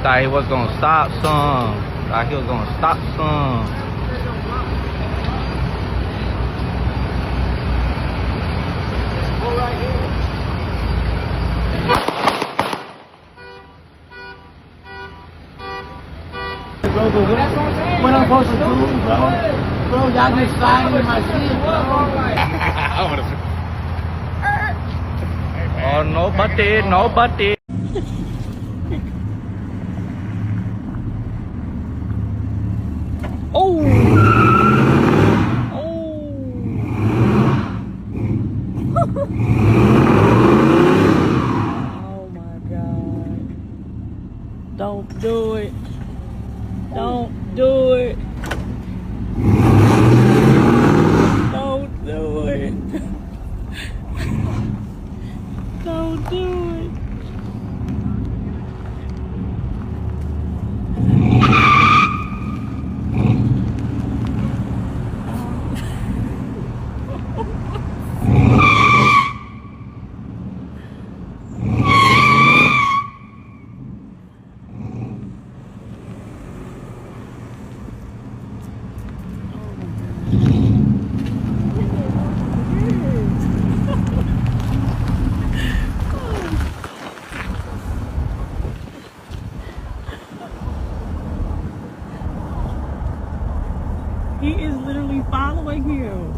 Thought he was gonna stop some. Thought he was gonna stop some. Bro, but what I'm supposed to do, bro? Bro, y'all just sliding in my shit, bro. Oh, nobody, nobody. Oh! Oh my God. Don't do it. Don't do it. Don't do it. Don't do it. He is literally following you.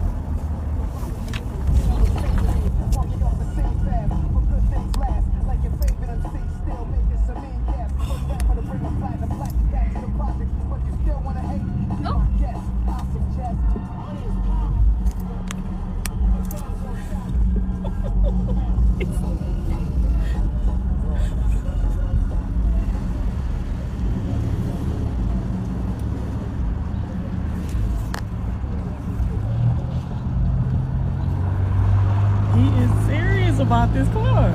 He is serious about this car.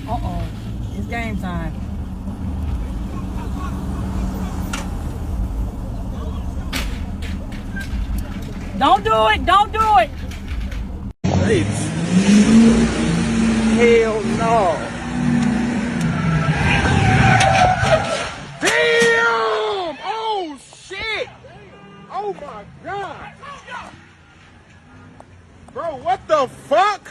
Uh-oh. It's game time. Don't do it. Don't do it. Hell no. Damn! Oh shit! Oh my God! Bro, what the fuck?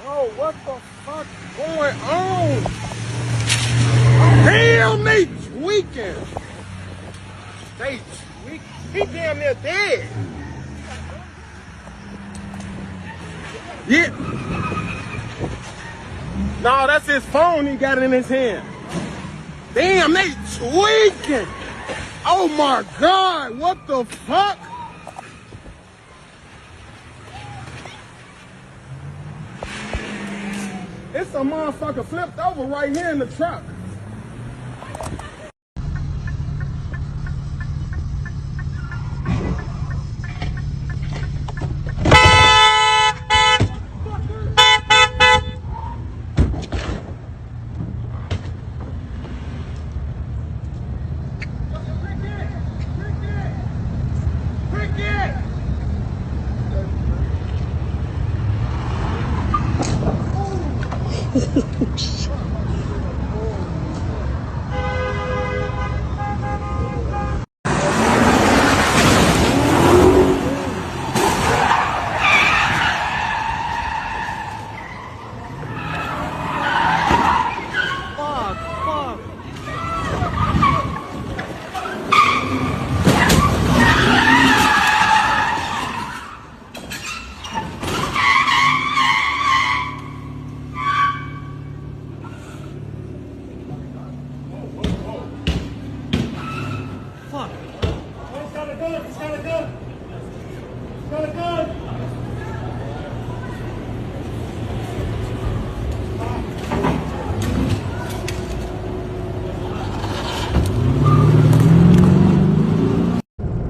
Bro, what the fuck going on? Damn, they tweaking. They tweaking. He damn near dead. Yeah. No, that's his phone. He got it in his hand. Damn, they tweaking. Oh my God, what the fuck? It's a motherfucker flipped over right here in the truck.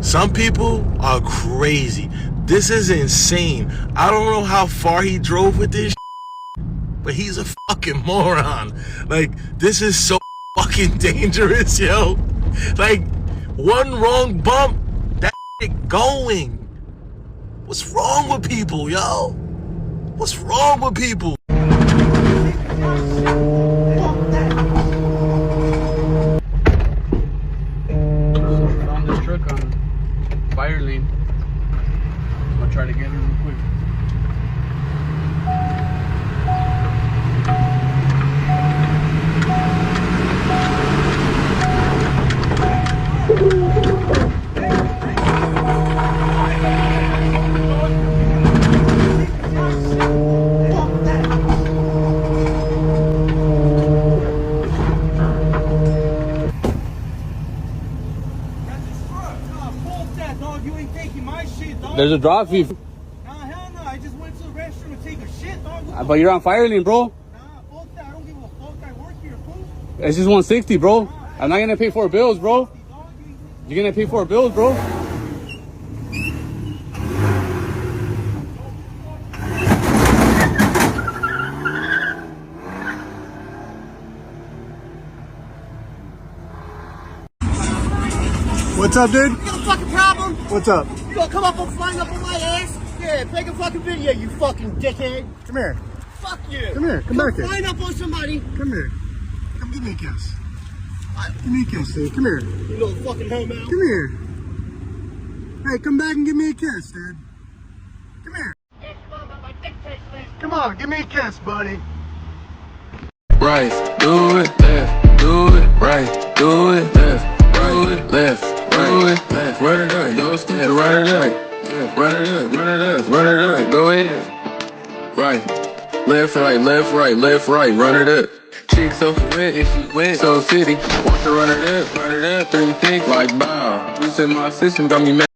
Some people are crazy. This is insane. I don't know how far he drove with this, but he's a fucking moron. Like, this is so fucking dangerous, yo. Like, One wrong bump, that shit going. What's wrong with people, yo? What's wrong with people? Found this truck on fire lane. I'll try to get her real quick. There's a drop fee. Nah, hell no. I just went to the restroom to take a shit, dog. But you're on fire lane, bro. Nah, fuck that. I don't give a fuck. I work here, fool. It's just 160, bro. I'm not gonna pay for bills, bro. You're gonna pay for bills, bro. What's up, dude? You got a fucking problem? What's up? You gonna come up and flying up on my ass? Yeah, make a fucking video, you fucking dickhead. Come here. Fuck you. Come here. Come back here. Flying up on somebody. Come here. Come give me a kiss. Give me a kiss, dude. Come here. You little fucking home out. Come here. Hey, come back and give me a kiss, dude. Come here. Come on, give me a kiss, buddy. Right, do it, left, do it, right, do it, left, do it, left, do it, left, run it up, yo, stand, run it up, run it up, run it up, run it up, go ahead, right, left, right, left, right, left, right, run it up. Chick so wet, if she wet, so city, want to run it up, 3 things like bow. This in my system got me mad.